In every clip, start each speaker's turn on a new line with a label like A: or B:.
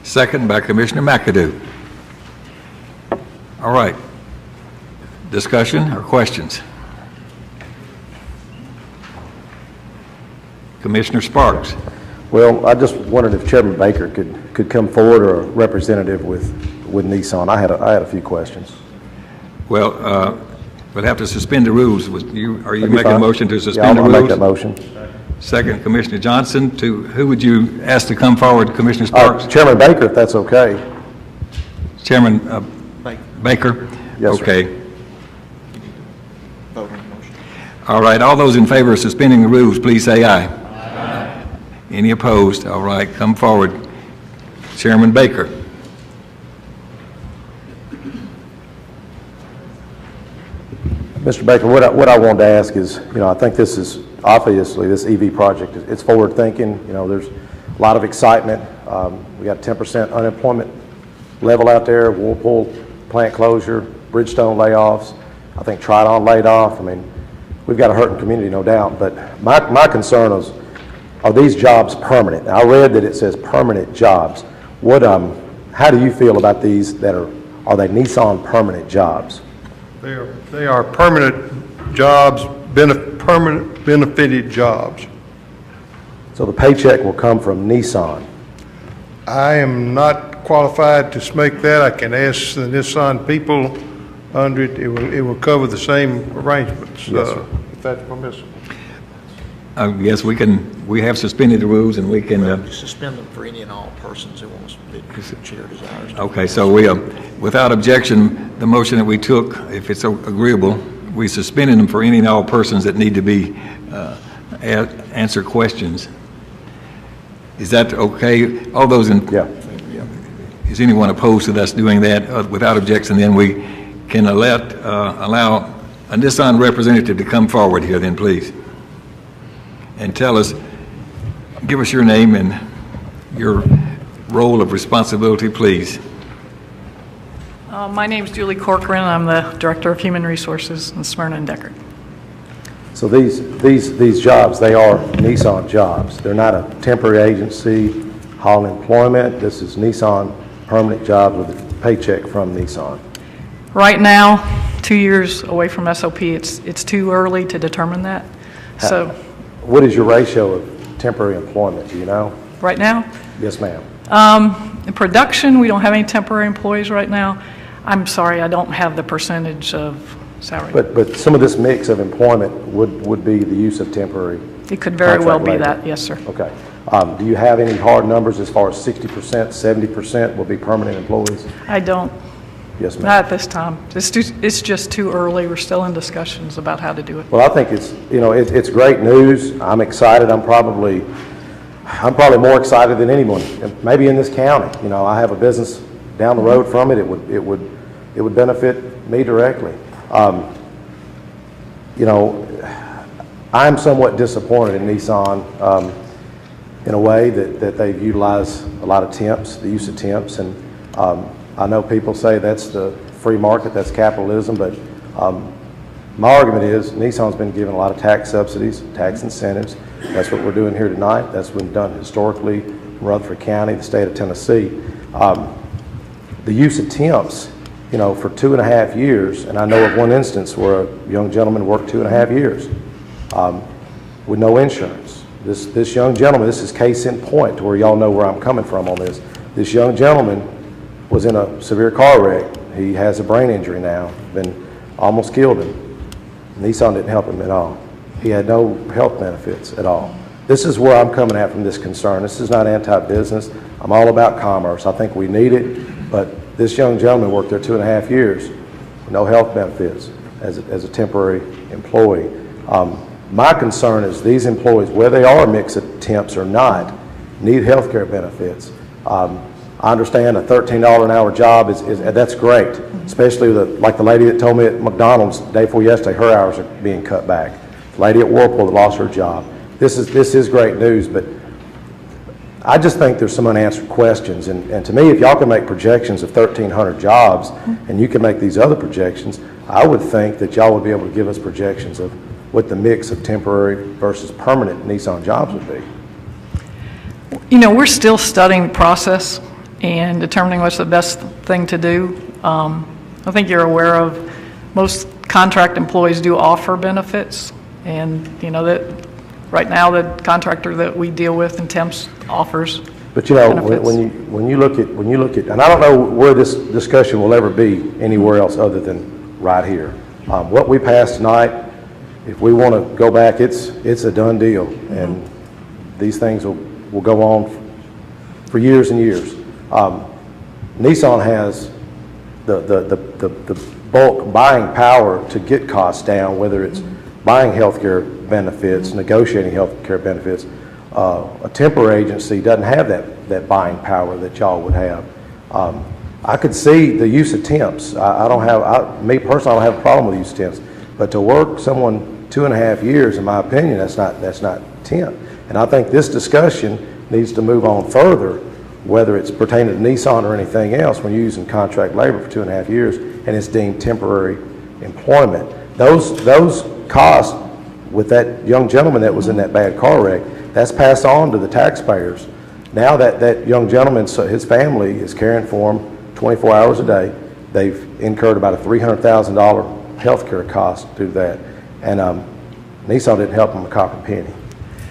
A: Second by Commissioner McAdoo. All right. Discussion or questions? Commissioner Sparks.
B: Well, I just wondered if Chairman Baker could come forward, or a representative with Nissan. I had a few questions.
A: Well, we'll have to suspend the rules. Are you making a motion to suspend the
B: I'll
A: rules?
B: make that motion.
A: Second, Commissioner Johnson. Who would you ask to come forward, Commissioner Sparks?
B: Chairman Baker, if that's okay.
A: Chairman Baker?
B: Yes, sir.
A: Okay. All right, all those in favor of suspending the rules, please say aye. Aye. Any opposed? All right, come forward. Chairman Baker.
B: Mr. Baker, what I wanted to ask is, I think this is, obviously, this EV project, it's forward thinking. There's a lot of excitement. We got 10% unemployment level out there, Whirlpool plant closure, Bridgestone layoffs. I think Tridon laid off. I mean, we've got a hurting community, no doubt, but my concern is, are these jobs permanent? Now, I read that it says permanent jobs. How do you feel about these that are they Nissan permanent jobs?
C: They are permanent jobs, permanent benefited jobs.
B: So the paycheck will come from Nissan?
C: I am not qualified to make that. I can ask the Nissan people under it. It will cover the same arrangements,
B: yes,
C: if that's permissible.
A: Yes, we have suspended the rules, and we can
D: suspend them for any and all persons who wants the chair desires.
A: Okay, so we without objection, the motion that we took, if it's agreeable, we suspended them for any and all persons that need to be answer questions. Is that okay? All those in?
B: Yeah.
A: Is anyone opposed to us doing that? Without objection, then we can allow a Nissan representative to come forward here, then, please, and give us your name and your role of responsibility, please.
E: My name is Julie Corcoran. I'm the Director of Human Resources in Smyrna and Deckard.
B: So these jobs, they are Nissan jobs. They're not a temporary agency hauling employment. This is Nissan permanent jobs with a paycheck from Nissan.
E: Right now, 2 years away from SOP, it's too early to determine that. So,
B: what is your ratio of temporary employment? Do you know?
E: Right now?
B: Yes, ma'am.
E: In production, we don't have any temporary employees right now. I'm sorry, I don't have the percentage of salary.
B: But some of this mix of employment would be the use of temporary.
E: It could very well be
B: labor.
E: that, yes, sir.
B: Okay. Do you have any hard numbers as far as 60%, 70% will be permanent employees?
E: I don't.
B: Yes, ma'am.
E: Not at this time. It's just too early. We're still in discussions about how to do it.
B: Well, I think it's great news. I'm excited. I'm probably more excited than anyone, maybe in this county. I have a business down the road from it. It would benefit me directly. I'm somewhat disappointed in Nissan in a way that they've utilized a lot of temps, the use of temps, and I know people say that's the free market, that's capitalism, but my argument is Nissan's been given a lot of tax subsidies, tax incentives. That's what we're doing here tonight. That's been done historically in Rutherford County, the state of Tennessee. The use of temps, for 2.5 years, and I know of one instance where a young gentleman worked 2.5 years with no insurance. This young gentleman, this is case in point to where y'all know where I'm coming from on this. This young gentleman was in a severe car wreck. He has a brain injury now, almost killed him. Nissan didn't help him at all. He had no health benefits at all. This is where I'm coming at from this concern. This is not anti-business. I'm all about commerce. I think we need it, but this young gentleman worked there 2.5 years with no health benefits as a temporary employee. My concern is these employees, whether they are a mix of temps or not, need health care benefits. I understand a $13 an hour job that's great, especially like the lady that told me at McDonald's the day before yesterday, her hours are being cut back. The lady at Whirlpool that lost her job. This is great news, but I just think there's some unanswered questions. And to me, if y'all can make projections of 1,300 jobs and you can make these other projections, I would think that y'all would be able to give us projections of what the mix of temporary versus permanent Nissan jobs would be.
E: We're still studying the process. and determining what's the best thing to do. I think you're aware of most contract employees do offer benefits, and you know that right now the contractor that we deal with in temps offers
B: But you know,
E: benefits.
B: when you look at, and I don't know where this discussion will ever be anywhere else other than right here. What we passed tonight, if we want to go back, it's a done deal, and these things will go on for years and years. Nissan has the bulk buying power to get costs down, whether it's buying healthcare benefits, negotiating healthcare benefits. A temporary agency doesn't have that buying power that y'all would have. I could see the use of temps. Me personally, I don't have a problem with the use of temps, but to work someone 2.5 years, in my opinion, that's not temp. And I think this discussion needs to move on further, whether it's pertaining to Nissan or anything else. When you're using contract labor for 2.5 years and it's deemed temporary employment, those costs with that young gentleman that was in that bad car wreck, that's passed on to the taxpayers. Now that young gentleman, his family is caring for him 24 hours a day. They've incurred about a $300,000 health care cost through that. And Nissan didn't help them a copper penny.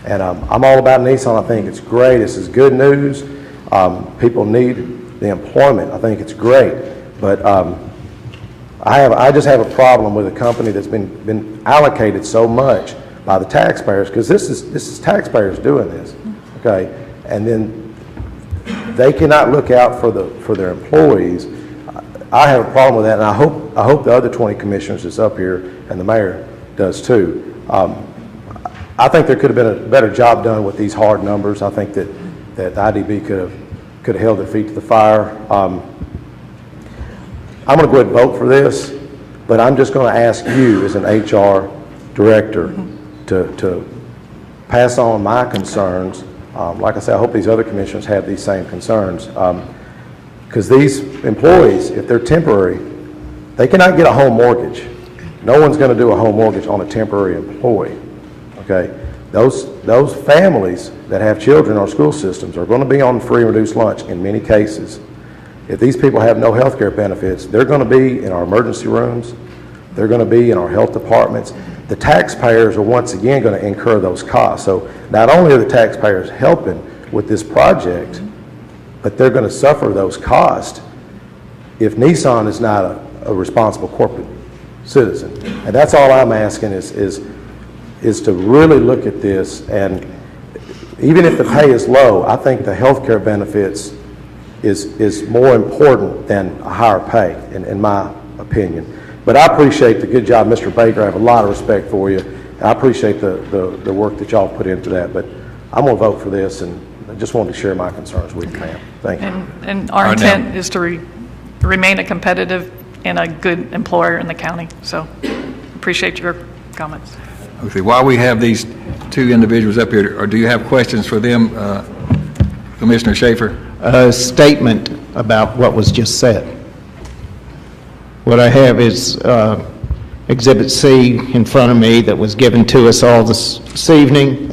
B: And I'm all about Nissan. I think it's great. This is good news. People need the employment. I think it's great. But I just have a problem with a company that's been allocated so much by the taxpayers, because this is taxpayers doing this, okay? And then they cannot look out for their employees. I have a problem with that, and I hope the other 20 commissioners that's up here and the mayor does too. I think there could have been a better job done with these hard numbers. I think that IDB could have held their feet to the fire. I'm going to go ahead and vote for this, but I'm just going to ask you as an HR director to pass on my concerns. Like I said, I hope these other commissioners have these same concerns. Because these employees, if they're temporary, they cannot get a home mortgage. No one's going to do a home mortgage on a temporary employee. Okay? Those families that have children in our school systems are going to be on free and reduced lunch in many cases. If these people have no health care benefits, they're going to be in our emergency rooms. They're going to be in our health departments. The taxpayers are once again going to incur those costs. So not only are the taxpayers helping with this project, but they're going to suffer those costs if Nissan is not a responsible corporate citizen. And that's all I'm asking is to really look at this. And even if the pay is low, I think the health care benefits is more important than a higher pay, in my opinion. But I appreciate the good job, Mr. Baker. I have a lot of respect for you. I appreciate the work that y'all put into that. But I'm going to vote for this, and I just wanted to share my concerns with you, ma'am. Thank you.
E: And our intent is to remain a competitive and a good employer in the county. So appreciate your comments.
A: Okay, while we have these two individuals up here, or do you have questions for them, Commissioner Schaefer?
F: A statement about what was just said. What I have is Exhibit C in front of me that was given to us all this evening.